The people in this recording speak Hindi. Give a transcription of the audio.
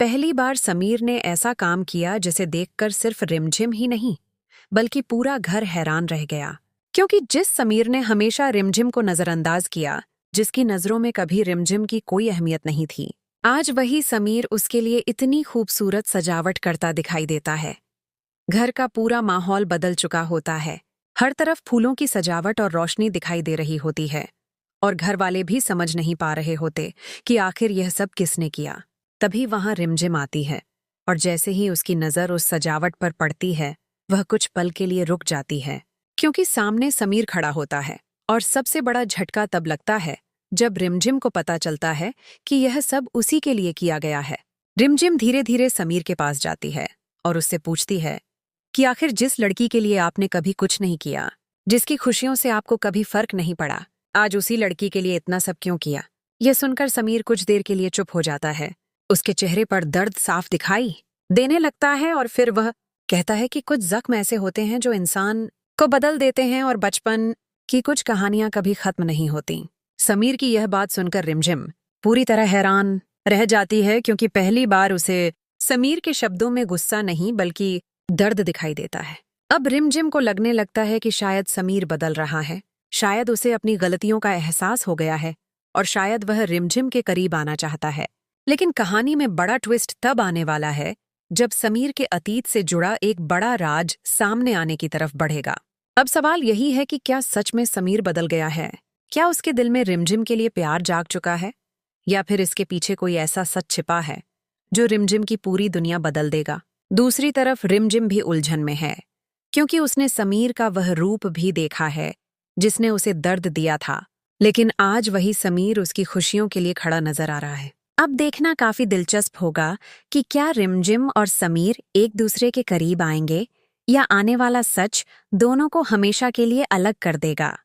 पहली बार समीर ने ऐसा काम किया जिसे देखकर सिर्फ रिमझिम ही नहीं बल्कि पूरा घर हैरान रह गया। क्योंकि जिस समीर ने हमेशा रिमझिम को नजरअंदाज किया, जिसकी नजरों में कभी रिमझिम की कोई अहमियत नहीं थी, आज वही समीर उसके लिए इतनी खूबसूरत सजावट करता दिखाई देता है। घर का पूरा माहौल बदल चुका होता है। हर तरफ फूलों की सजावट और रोशनी दिखाई दे रही होती है और घर वाले भी समझ नहीं पा रहे होते कि आखिर यह सब किसने किया। तभी वहां रिमझिम आती है और जैसे ही उसकी नजर उस सजावट पर पड़ती है, वह कुछ पल के लिए रुक जाती है, क्योंकि सामने समीर खड़ा होता है। और सबसे बड़ा झटका तब लगता है जब रिमझिम को पता चलता है कि यह सब उसी के लिए किया गया है। रिमझिम धीरे धीरे समीर के पास जाती है और उससे पूछती है कि आखिर जिस लड़की के लिए आपने कभी कुछ नहीं किया, जिसकी खुशियों से आपको कभी फर्क नहीं पड़ा, आज उसी लड़की के लिए इतना सब क्यों किया। यह सुनकर समीर कुछ देर के लिए चुप हो जाता है। उसके चेहरे पर दर्द साफ दिखाई देने लगता है और फिर वह कहता है कि कुछ जख्म ऐसे होते हैं जो इंसान को बदल देते हैं और बचपन की कुछ कहानियां कभी खत्म नहीं होती। समीर की यह बात सुनकर रिमझिम पूरी तरह हैरान रह जाती है, क्योंकि पहली बार उसे समीर के शब्दों में गुस्सा नहीं बल्कि दर्द दिखाई देता है। अब रिमझिम को लगने लगता है कि शायद समीर बदल रहा है, शायद उसे अपनी गलतियों का एहसास हो गया है और शायद वह रिमझिम के करीब आना चाहता है। लेकिन कहानी में बड़ा ट्विस्ट तब आने वाला है जब समीर के अतीत से जुड़ा एक बड़ा राज सामने आने की तरफ बढ़ेगा। अब सवाल यही है कि क्या सच में समीर बदल गया है? क्या उसके दिल में रिमझिम के लिए प्यार जाग चुका है, या फिर इसके पीछे कोई ऐसा सच छिपा है जो रिमझिम की पूरी दुनिया बदल देगा? दूसरी तरफ रिमझिम भी उलझन में है, क्योंकि उसने समीर का वह रूप भी देखा है जिसने उसे दर्द दिया था, लेकिन आज वही समीर उसकी खुशियों के लिए खड़ा नजर आ रहा है। अब देखना काफी दिलचस्प होगा कि क्या रिमझिम और समीर एक दूसरे के करीब आएंगे या आने वाला सच दोनों को हमेशा के लिए अलग कर देगा।